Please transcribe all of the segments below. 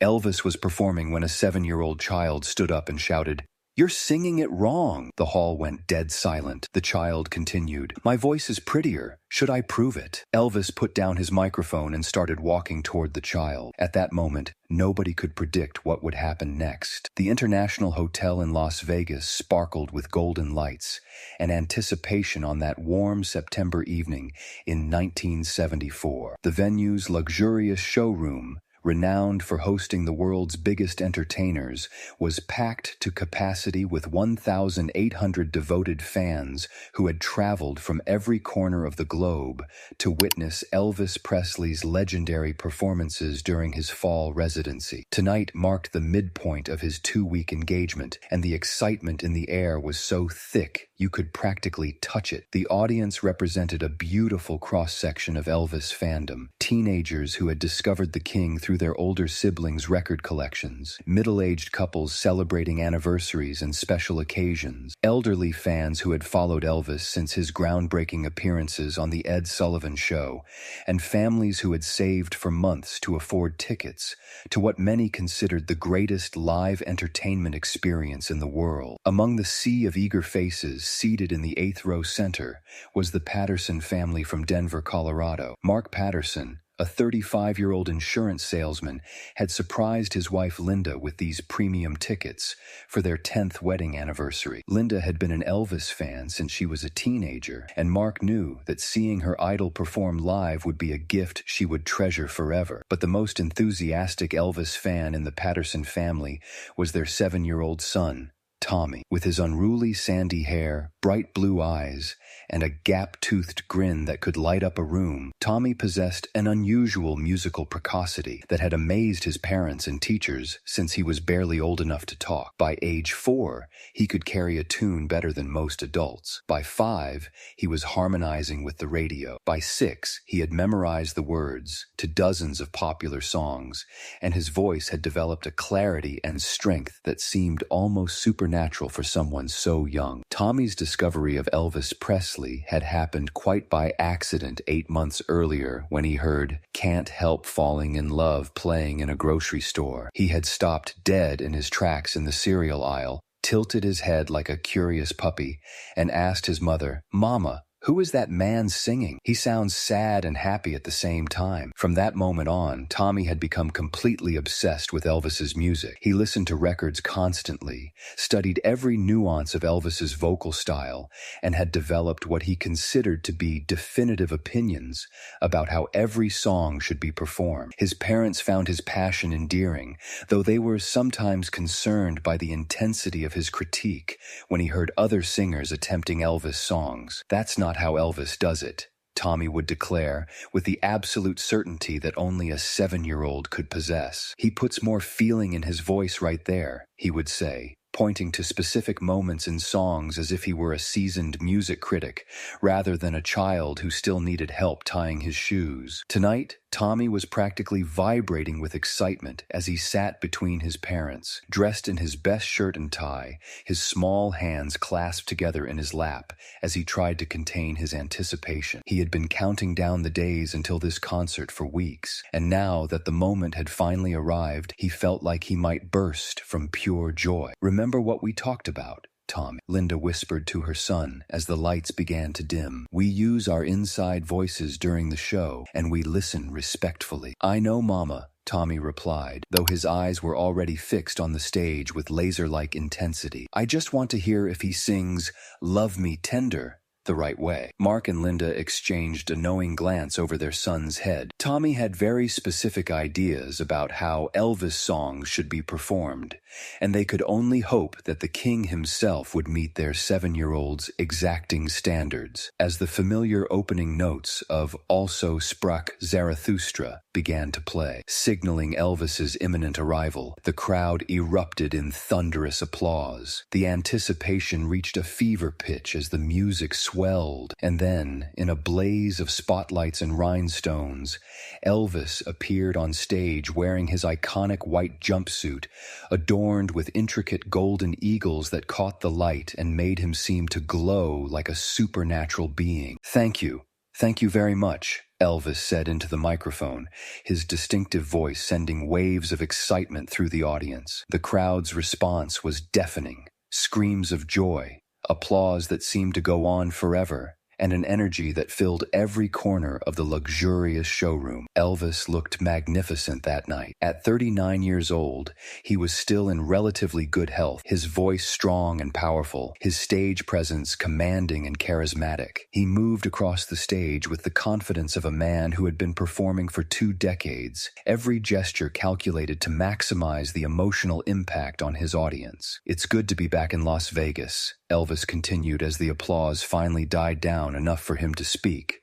Elvis was performing when a 7-year-old child stood up and shouted, "You're singing it wrong." The hall went dead silent. The child continued, "My voice is prettier. Should I prove it?" Elvis put down his microphone and started walking toward the child. At that moment, nobody could predict what would happen next. The International Hotel in Las Vegas sparkled with golden lights and anticipation on that warm September evening in 1974. The venue's luxurious showroom, renowned for hosting the world's biggest entertainers, was packed to capacity with 1,800 devoted fans who had traveled from every corner of the globe to witness Elvis Presley's legendary performances during his fall residency. Tonight marked the midpoint of his 2-week engagement, and the excitement in the air was so thick you could practically touch it. The audience represented a beautiful cross-section of Elvis fandom. Teenagers who had discovered the king through their older siblings' record collections, middle-aged couples celebrating anniversaries and special occasions, elderly fans who had followed Elvis since his groundbreaking appearances on The Ed Sullivan Show, and families who had saved for months to afford tickets to what many considered the greatest live entertainment experience in the world. Among the sea of eager faces seated in the 8th row center was the Patterson family from Denver, Colorado. Mark Patterson, a 35-year-old insurance salesman, had surprised his wife Linda with these premium tickets for their 10th wedding anniversary. Linda had been an Elvis fan since she was a teenager, and Mark knew that seeing her idol perform live would be a gift she would treasure forever. But the most enthusiastic Elvis fan in the Patterson family was their 7-year-old son, Tommy. With his unruly sandy hair, bright blue eyes, and a gap-toothed grin that could light up a room, Tommy possessed an unusual musical precocity that had amazed his parents and teachers since he was barely old enough to talk. By age 4, he could carry a tune better than most adults. By 5, he was harmonizing with the radio. By 6, he had memorized the words to dozens of popular songs, and his voice had developed a clarity and strength that seemed almost supernatural for someone so young. Tommy's discovery of Elvis Presley had happened quite by accident 8 months earlier when he heard "Can't Help Falling in Love" playing in a grocery store. He had stopped dead in his tracks in the cereal aisle, tilted his head like a curious puppy, and asked his mother, "Mama, who is that man singing? He sounds sad and happy at the same time." From that moment on, Tommy had become completely obsessed with Elvis's music. He listened to records constantly, studied every nuance of Elvis's vocal style, and had developed what he considered to be definitive opinions about how every song should be performed. His parents found his passion endearing, though they were sometimes concerned by the intensity of his critique when he heard other singers attempting Elvis songs. "That's not how Elvis does it," Tommy would declare, with the absolute certainty that only a 7-year-old could possess. "He puts more feeling in his voice right there," he would say, pointing to specific moments in songs as if he were a seasoned music critic, rather than a child who still needed help tying his shoes. Tonight, Tommy was practically vibrating with excitement as he sat between his parents, dressed in his best shirt and tie, his small hands clasped together in his lap as he tried to contain his anticipation. He had been counting down the days until this concert for weeks, and now that the moment had finally arrived, he felt like he might burst from pure joy. "Remember what we talked about, Tommy," Linda whispered to her son as the lights began to dim. "We use our inside voices during the show, and we listen respectfully." "I know, Mama," Tommy replied, though his eyes were already fixed on the stage with laser-like intensity. "I just want to hear if he sings 'Love Me Tender' the right way." Mark and Linda exchanged a knowing glance over their son's head. Tommy had very specific ideas about how Elvis songs should be performed, and they could only hope that the king himself would meet their 7-year-old's exacting standards. As the familiar opening notes of "Also Sprach Zarathustra" began to play, signaling Elvis's imminent arrival, the crowd erupted in thunderous applause. The anticipation reached a fever pitch as the music swelled, and then, in a blaze of spotlights and rhinestones, Elvis appeared on stage wearing his iconic white jumpsuit, adorned with intricate golden eagles that caught the light and made him seem to glow like a supernatural being. "Thank you. "Thank you very much," Elvis said into the microphone, his distinctive voice sending waves of excitement through the audience. The crowd's response was deafening. Screams of joy, applause that seemed to go on forever, and an energy that filled every corner of the luxurious showroom. Elvis looked magnificent that night. At 39 years old, he was still in relatively good health, his voice strong and powerful, his stage presence commanding and charismatic. He moved across the stage with the confidence of a man who had been performing for 2 decades, every gesture calculated to maximize the emotional impact on his audience. "It's good to be back in Las Vegas," Elvis continued as the applause finally died down enough for him to speak.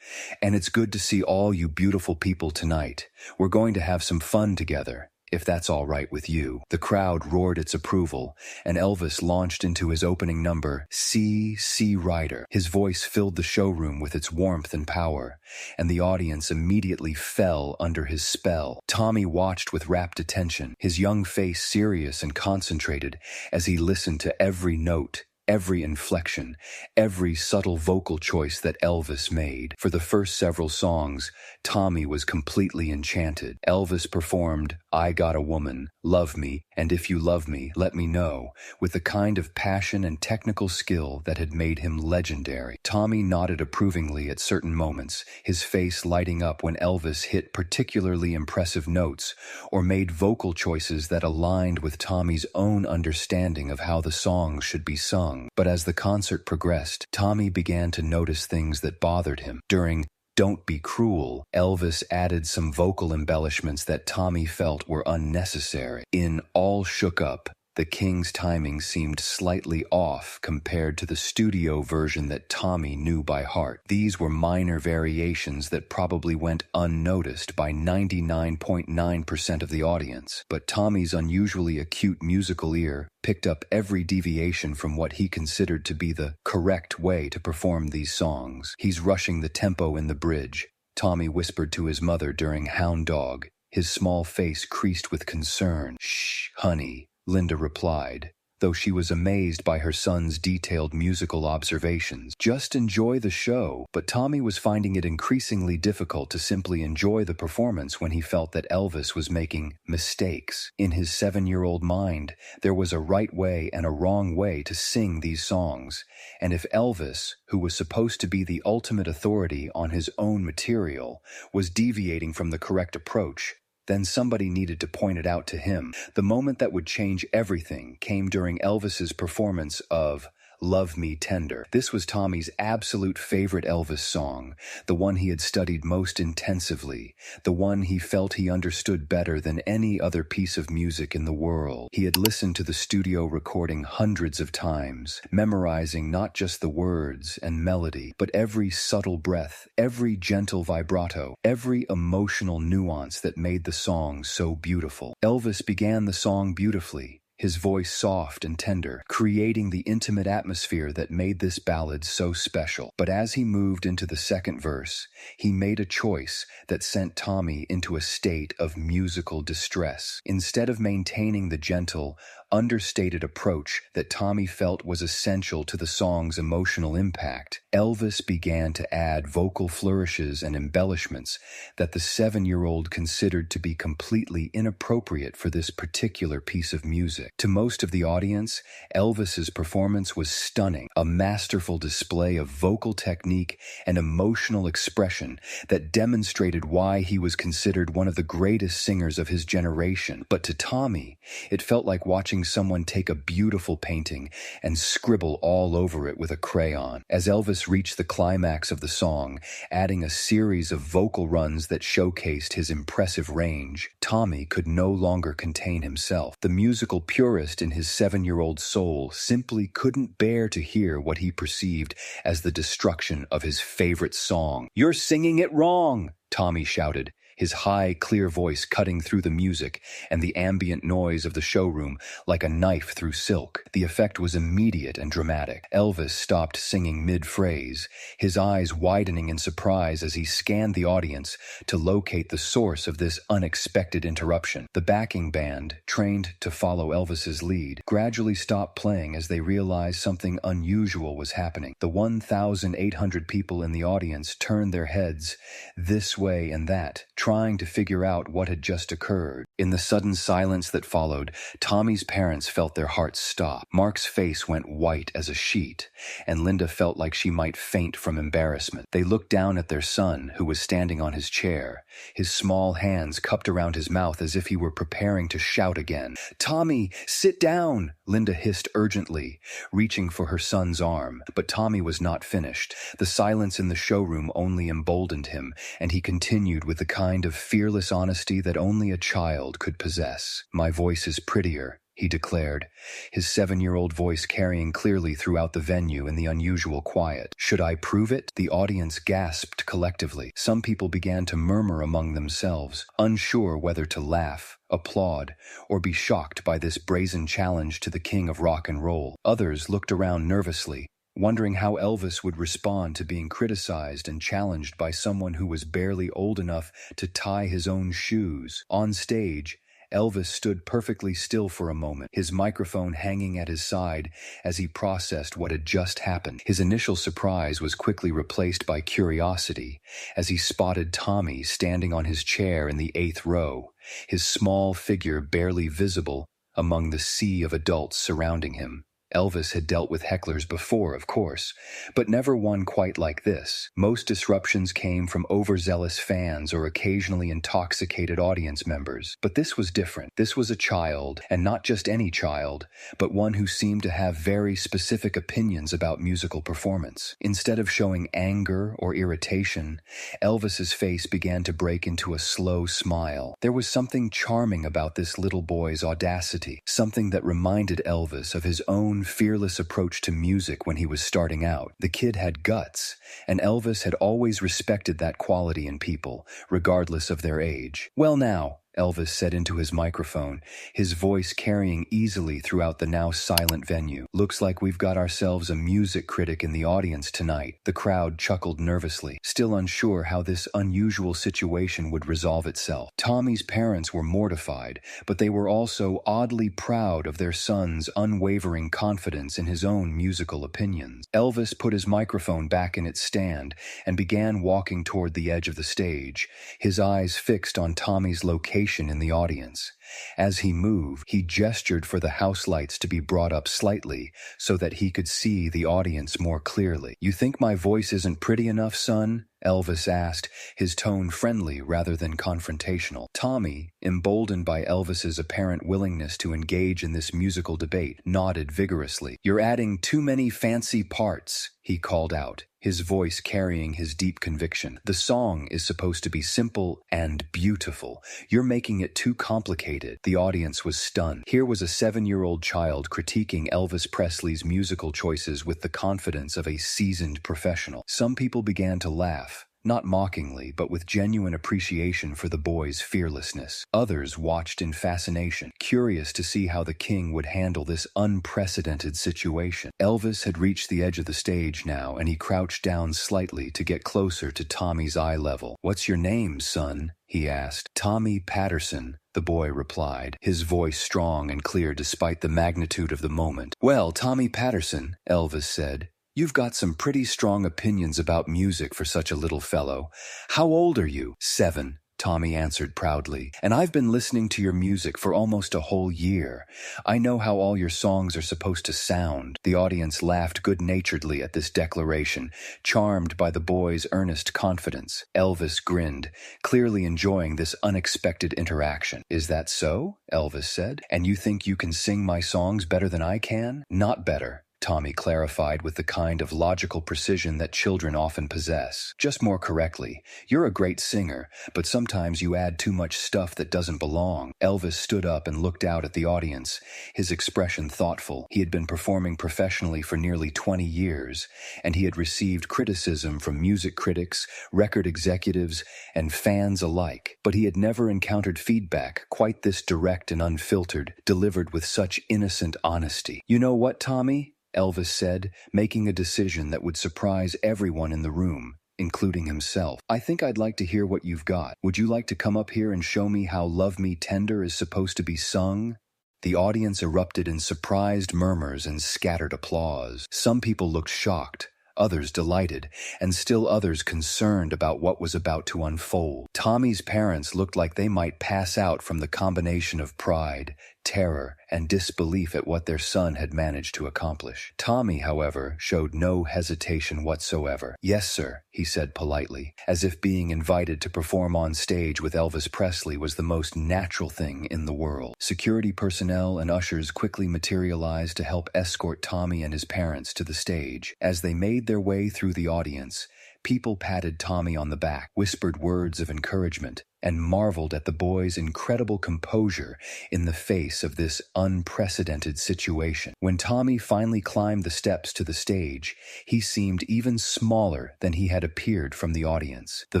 "And it's good to see all you beautiful people tonight. We're going to have some fun together, if that's all right with you." The crowd roared its approval, and Elvis launched into his opening number, C. Rider. His voice filled the showroom with its warmth and power, and the audience immediately fell under his spell. Tommy watched with rapt attention, his young face serious and concentrated as he listened to every note, every inflection, every subtle vocal choice that Elvis made. For the first several songs, Tommy was completely enchanted. Elvis performed "I Got a Woman," "Love Me," and "If You Love Me, Let Me Know," with the kind of passion and technical skill that had made him legendary. Tommy nodded approvingly at certain moments, his face lighting up when Elvis hit particularly impressive notes or made vocal choices that aligned with Tommy's own understanding of how the songs should be sung. But as the concert progressed, Tommy began to notice things that bothered him. During "Don't Be Cruel," Elvis added some vocal embellishments that Tommy felt were unnecessary. In "All Shook Up," the King's timing seemed slightly off compared to the studio version that Tommy knew by heart. These were minor variations that probably went unnoticed by 99.9% of the audience, but Tommy's unusually acute musical ear picked up every deviation from what he considered to be the correct way to perform these songs. "He's rushing the tempo in the bridge," Tommy whispered to his mother during "Hound Dog," his small face creased with concern. "Shh, honey," Linda replied, though she was amazed by her son's detailed musical observations. "Just enjoy the show." But Tommy was finding it increasingly difficult to simply enjoy the performance when he felt that Elvis was making mistakes. In his 7-year-old mind, there was a right way and a wrong way to sing these songs, and if Elvis, who was supposed to be the ultimate authority on his own material, was deviating from the correct approach, then somebody needed to point it out to him. The moment that would change everything came during Elvis's performance of "Love Me Tender." This was Tommy's absolute favorite Elvis song, the one he had studied most intensively, the one he felt he understood better than any other piece of music in the world. He had listened to the studio recording hundreds of times, memorizing not just the words and melody, but every subtle breath, every gentle vibrato, every emotional nuance that made the song so beautiful. Elvis began the song beautifully, his voice soft and tender, creating the intimate atmosphere that made this ballad so special. But as he moved into the second verse, he made a choice that sent Tommy into a state of musical distress. Instead of maintaining the gentle, understated approach that Tommy felt was essential to the song's emotional impact, Elvis began to add vocal flourishes and embellishments that the 7-year-old considered to be completely inappropriate for this particular piece of music. To most of the audience, Elvis's performance was stunning, a masterful display of vocal technique and emotional expression that demonstrated why he was considered one of the greatest singers of his generation. But to Tommy, it felt like watching someone take a beautiful painting and scribble all over it with a crayon. As Elvis reached the climax of the song, adding a series of vocal runs that showcased his impressive range, Tommy could no longer contain himself. The musical purist in his 7-year-old soul simply couldn't bear to hear what he perceived as the destruction of his favorite song. "You're singing it wrong!" Tommy shouted, his high, clear voice cutting through the music and the ambient noise of the showroom like a knife through silk. The effect was immediate and dramatic. Elvis stopped singing mid-phrase, his eyes widening in surprise as he scanned the audience to locate the source of this unexpected interruption. The backing band, trained to follow Elvis's lead, gradually stopped playing as they realized something unusual was happening. The 1,800 people in the audience turned their heads this way and that, trying to figure out what had just occurred. In the sudden silence that followed, Tommy's parents felt their hearts stop. Mark's face went white as a sheet, and Linda felt like she might faint from embarrassment. They looked down at their son, who was standing on his chair, his small hands cupped around his mouth as if he were preparing to shout again. "Tommy, sit down!" Linda hissed urgently, reaching for her son's arm. But Tommy was not finished. The silence in the showroom only emboldened him, and he continued with the kind of fearless honesty that only a child could possess. "My voice is prettier," he declared, his 7-year-old voice carrying clearly throughout the venue in the unusual quiet. "Should I prove it?" The audience gasped collectively. Some people began to murmur among themselves, unsure whether to laugh, applaud, or be shocked by this brazen challenge to the king of rock and roll. Others looked around nervously, wondering how Elvis would respond to being criticized and challenged by someone who was barely old enough to tie his own shoes. On stage, Elvis stood perfectly still for a moment, his microphone hanging at his side as he processed what had just happened. His initial surprise was quickly replaced by curiosity as he spotted Tommy standing on his chair in the 8th row, his small figure barely visible among the sea of adults surrounding him. Elvis had dealt with hecklers before, of course, but never one quite like this. Most disruptions came from overzealous fans or occasionally intoxicated audience members. But this was different. This was a child, and not just any child, but one who seemed to have very specific opinions about musical performance. Instead of showing anger or irritation, Elvis's face began to break into a slow smile. There was something charming about this little boy's audacity, something that reminded Elvis of his own fearless approach to music when he was starting out. The kid had guts, and Elvis had always respected that quality in people, regardless of their age. "Well now," Elvis said into his microphone, his voice carrying easily throughout the now silent venue. "Looks like we've got ourselves a music critic in the audience tonight." The crowd chuckled nervously, still unsure how this unusual situation would resolve itself. Tommy's parents were mortified, but they were also oddly proud of their son's unwavering confidence in his own musical opinions. Elvis put his microphone back in its stand and began walking toward the edge of the stage, his eyes fixed on Tommy's location in the audience. As he moved, he gestured for the house lights to be brought up slightly so that he could see the audience more clearly. "You think my voice isn't pretty enough, son?" Elvis asked, his tone friendly rather than confrontational. Tommy, emboldened by Elvis's apparent willingness to engage in this musical debate, nodded vigorously. "You're adding too many fancy parts," he called out, his voice carrying his deep conviction. "The song is supposed to be simple and beautiful. You're making it too complicated." The audience was stunned. Here was a 7-year-old child critiquing Elvis Presley's musical choices with the confidence of a seasoned professional. Some people began to laugh, not mockingly, but with genuine appreciation for the boy's fearlessness. Others watched in fascination, curious to see how the king would handle this unprecedented situation. Elvis had reached the edge of the stage now, and he crouched down slightly to get closer to Tommy's eye level. "What's your name, son?" he asked. "Tommy Patterson," the boy replied, his voice strong and clear despite the magnitude of the moment. "Well, Tommy Patterson," Elvis said, "you've got some pretty strong opinions about music for such a little fellow. How old are you?" "7," Tommy answered proudly, "and I've been listening to your music for almost a whole year. I know how all your songs are supposed to sound." The audience laughed good-naturedly at this declaration, charmed by the boy's earnest confidence. Elvis grinned, clearly enjoying this unexpected interaction. "Is that so?" Elvis said. "And you think you can sing my songs better than I can?" "Not better," Tommy clarified with the kind of logical precision that children often possess. Just more correctly, you're a great singer, but sometimes you add too much stuff that doesn't belong. Elvis stood up and looked out at the audience, his expression thoughtful. He had been performing professionally for nearly 20 years, and he had received criticism from music critics, record executives, and fans alike. But he had never encountered feedback quite this direct and unfiltered, delivered with such innocent honesty. "You know what, Tommy?" Elvis said, making a decision that would surprise everyone in the room, including himself. "I think I'd like to hear what you've got. Would you like to come up here and show me how Love Me Tender is supposed to be sung?" The audience erupted in surprised murmurs and scattered applause. Some people looked shocked, others delighted, and still others concerned about what was about to unfold. Tommy's parents looked like they might pass out from the combination of pride, terror, and disbelief at what their son had managed to accomplish. Tommy, however, showed no hesitation whatsoever. "Yes, sir," he said politely, as if being invited to perform on stage with Elvis Presley was the most natural thing in the world. Security personnel and ushers quickly materialized to help escort Tommy and his parents to the stage. As they made their way through the audience, people patted Tommy on the back, whispered words of encouragement, and marveled at the boy's incredible composure in the face of this unprecedented situation. When Tommy finally climbed the steps to the stage, he seemed even smaller than he had appeared from the audience. The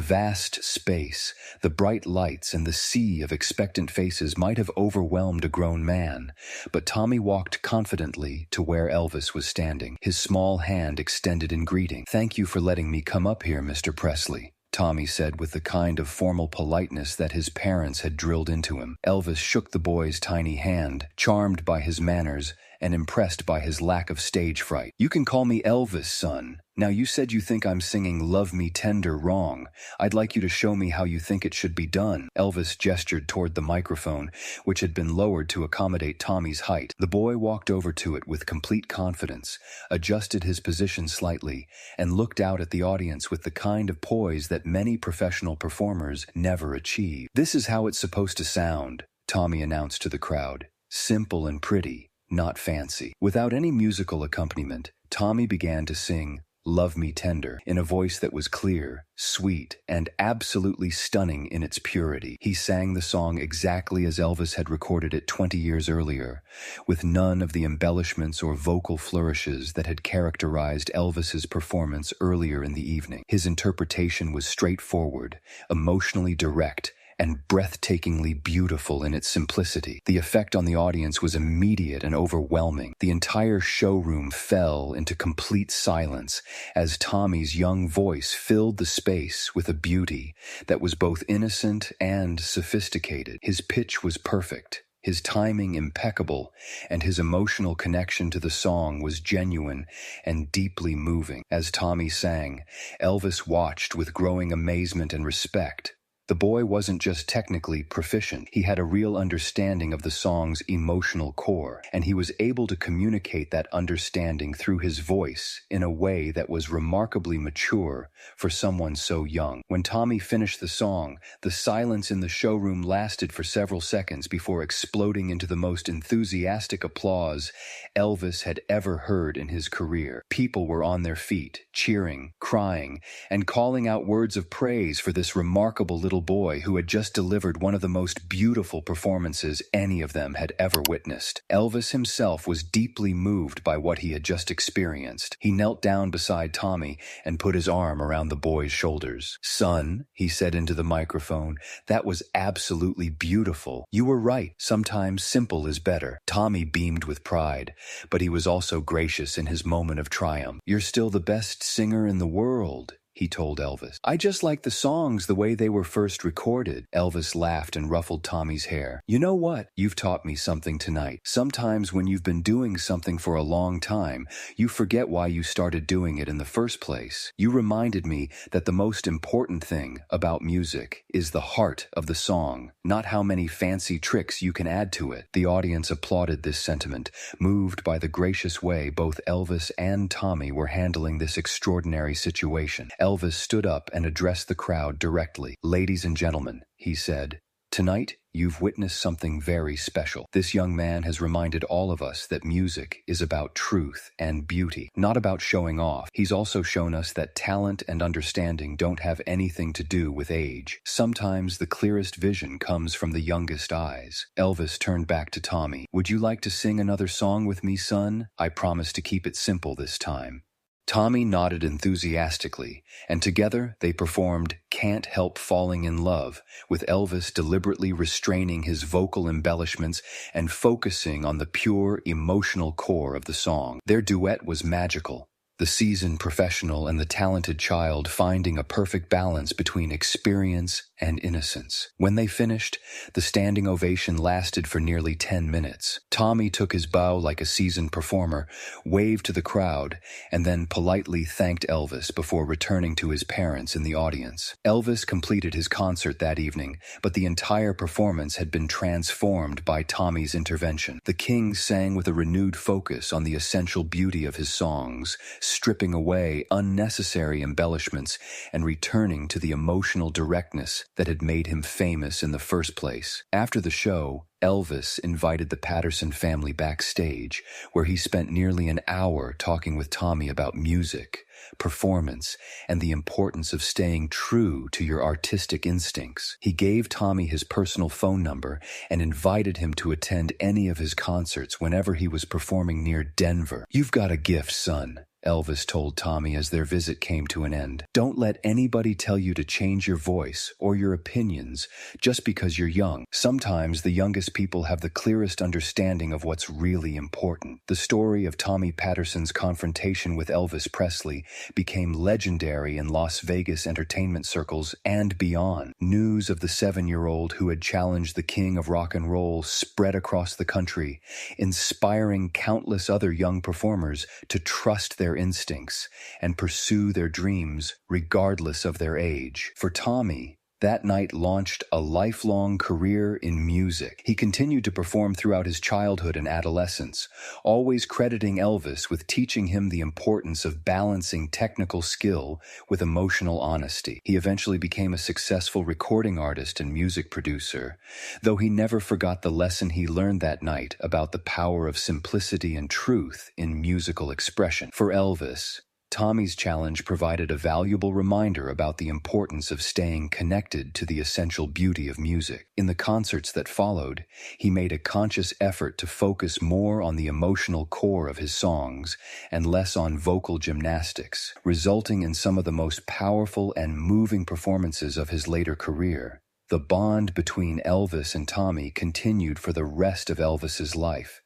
vast space, the bright lights, and the sea of expectant faces might have overwhelmed a grown man, but Tommy walked confidently to where Elvis was standing, his small hand extended in greeting. "Thank you for letting me come up here, Mr. Presley," Tommy said with the kind of formal politeness that his parents had drilled into him. Elvis shook the boy's tiny hand, charmed by his manners and impressed by his lack of stage fright. "You can call me Elvis, son. Now, you said you think I'm singing Love Me Tender wrong. I'd like you to show me how you think it should be done." Elvis gestured toward the microphone, which had been lowered to accommodate Tommy's height. The boy walked over to it with complete confidence, adjusted his position slightly, and looked out at the audience with the kind of poise that many professional performers never achieve. "This is how it's supposed to sound," Tommy announced to the crowd. "Simple and pretty, not fancy." Without any musical accompaniment, Tommy began to sing Love Me Tender in a voice that was clear, sweet, and absolutely stunning in its purity. He sang the song exactly as Elvis had recorded it 20 years earlier, with none of the embellishments or vocal flourishes that had characterized Elvis's performance earlier in the evening. His interpretation was straightforward, emotionally direct, and breathtakingly beautiful in its simplicity. The effect on the audience was immediate and overwhelming. The entire showroom fell into complete silence as Tommy's young voice filled the space with a beauty that was both innocent and sophisticated. His pitch was perfect, his timing impeccable, and his emotional connection to the song was genuine and deeply moving. As Tommy sang, Elvis watched with growing amazement and respect. The boy wasn't just technically proficient, he had a real understanding of the song's emotional core, and he was able to communicate that understanding through his voice in a way that was remarkably mature for someone so young. When Tommy finished the song, the silence in the showroom lasted for several seconds before exploding into the most enthusiastic applause Elvis had ever heard in his career. People were on their feet, cheering, crying, and calling out words of praise for this remarkable little boy who had just delivered one of the most beautiful performances any of them had ever witnessed. Elvis himself was deeply moved by what he had just experienced. He knelt down beside Tommy and put his arm around the boy's shoulders. "Son," he said into the microphone, "that was absolutely beautiful. You were right. Sometimes simple is better." Tommy beamed with pride, but he was also gracious in his moment of triumph. "You're still the best singer in the world," he told Elvis. "I just like the songs the way they were first recorded." Elvis laughed and ruffled Tommy's hair. "You know what? You've taught me something tonight. Sometimes when you've been doing something for a long time, you forget why you started doing it in the first place. You reminded me that the most important thing about music is the heart of the song, not how many fancy tricks you can add to it." The audience applauded this sentiment, moved by the gracious way both Elvis and Tommy were handling this extraordinary situation. Elvis stood up and addressed the crowd directly. "Ladies and gentlemen," he said, "tonight you've witnessed something very special. This young man has reminded all of us that music is about truth and beauty, not about showing off. He's also shown us that talent and understanding don't have anything to do with age. Sometimes the clearest vision comes from the youngest eyes. Elvis turned back to Tommy. "Would you like to sing another song with me, son? I promise to keep it simple this time." Tommy nodded enthusiastically, and together they performed "Can't Help Falling in Love," with Elvis deliberately restraining his vocal embellishments and focusing on the pure, emotional core of the song. Their duet was magical, the seasoned professional and the talented child finding a perfect balance between experience and innocence. When they finished, the standing ovation lasted for nearly 10 minutes. Tommy took his bow like a seasoned performer, waved to the crowd, and then politely thanked Elvis before returning to his parents in the audience. Elvis completed his concert that evening, but the entire performance had been transformed by Tommy's intervention. The king sang with a renewed focus on the essential beauty of his songs, stripping away unnecessary embellishments and returning to the emotional directness that had made him famous in the first place. After the show, Elvis invited the Patterson family backstage, where he spent nearly an hour talking with Tommy about music, performance, and the importance of staying true to your artistic instincts. He gave Tommy his personal phone number and invited him to attend any of his concerts whenever he was performing near Denver. "You've got a gift, son," Elvis told Tommy as their visit came to an end. "Don't let anybody tell you to change your voice or your opinions just because you're young. Sometimes the youngest people have the clearest understanding of what's really important." The story of Tommy Patterson's confrontation with Elvis Presley became legendary in Las Vegas entertainment circles and beyond. News of the 7-year-old who had challenged the king of rock and roll spread across the country, inspiring countless other young performers to trust their instincts and pursue their dreams regardless of their age. For Tommy, that night launched a lifelong career in music. He continued to perform throughout his childhood and adolescence, always crediting Elvis with teaching him the importance of balancing technical skill with emotional honesty. He eventually became a successful recording artist and music producer, though he never forgot the lesson he learned that night about the power of simplicity and truth in musical expression. For Elvis, Tommy's challenge provided a valuable reminder about the importance of staying connected to the essential beauty of music. In the concerts that followed, he made a conscious effort to focus more on the emotional core of his songs and less on vocal gymnastics, resulting in some of the most powerful and moving performances of his later career. The bond between Elvis and Tommy continued for the rest of Elvis's life.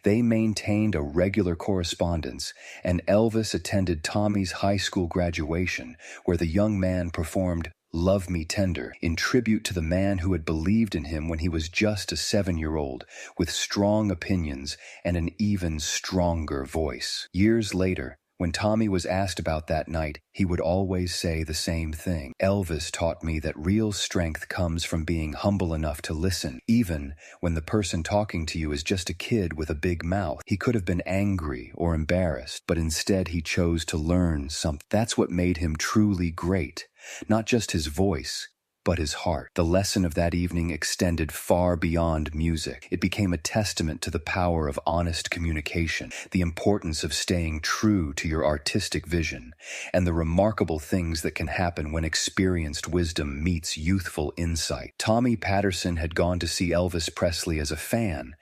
They maintained a regular correspondence, and Elvis attended Tommy's high school graduation, where the young man performed "Love Me Tender" in tribute to the man who had believed in him when he was just a 7-year-old, with strong opinions and an even stronger voice. Years later, when Tommy was asked about that night, he would always say the same thing. "Elvis taught me that real strength comes from being humble enough to listen, even when the person talking to you is just a kid with a big mouth." He could have been angry or embarrassed, but instead he chose to learn something. That's what made him truly great. Not just his voice, but his heart. The lesson of that evening extended far beyond music. It became a testament to the power of honest communication, the importance of staying true to your artistic vision, and the remarkable things that can happen when experienced wisdom meets youthful insight. Tommy Patterson had gone to see Elvis Presley as a fan,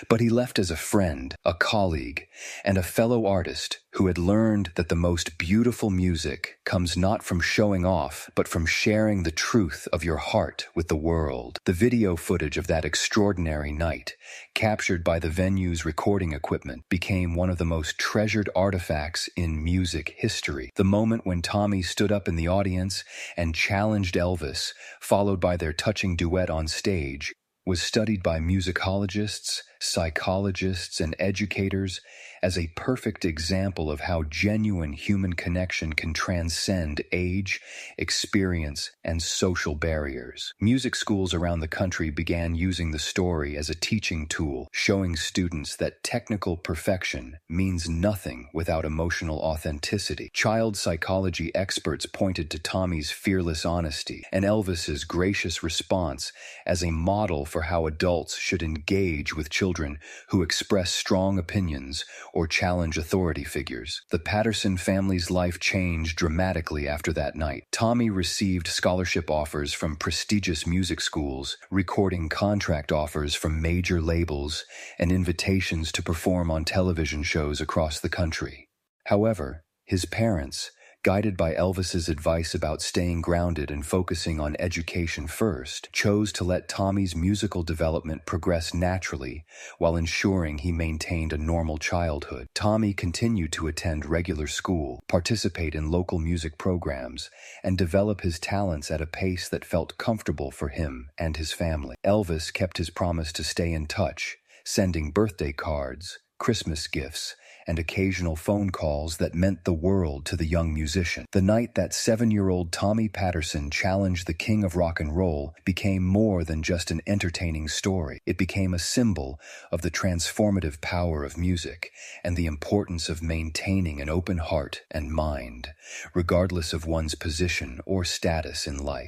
but he left as a friend, a colleague, and a fellow artist who had learned that the most beautiful music comes not from showing off, but from sharing the truth of your heart with the world. The video footage of that extraordinary night, captured by the venue's recording equipment, became one of the most treasured artifacts in music history. The moment when Tommy stood up in the audience and challenged Elvis, followed by their touching duet on stage, was studied by musicologists, psychologists, and educators as a perfect example of how genuine human connection can transcend age, experience, and social barriers. Music schools around the country began using the story as a teaching tool, showing students that technical perfection means nothing without emotional authenticity. Child psychology experts pointed to Tommy's fearless honesty and Elvis's gracious response as a model for how adults should engage with children who express strong opinions or challenge authority figures. The Patterson family's life changed dramatically after that night. Tommy received scholarship offers from prestigious music schools, recording contract offers from major labels, and invitations to perform on television shows across the country. However, his parents, guided by Elvis's advice about staying grounded and focusing on education first, chose to let Tommy's musical development progress naturally while ensuring he maintained a normal childhood. Tommy continued to attend regular school, participate in local music programs, and develop his talents at a pace that felt comfortable for him and his family. Elvis kept his promise to stay in touch, sending birthday cards, Christmas gifts, and occasional phone calls that meant the world to the young musician. The night that 7-year-old Tommy Patterson challenged the king of rock and roll became more than just an entertaining story. It became a symbol of the transformative power of music and the importance of maintaining an open heart and mind, regardless of one's position or status in life.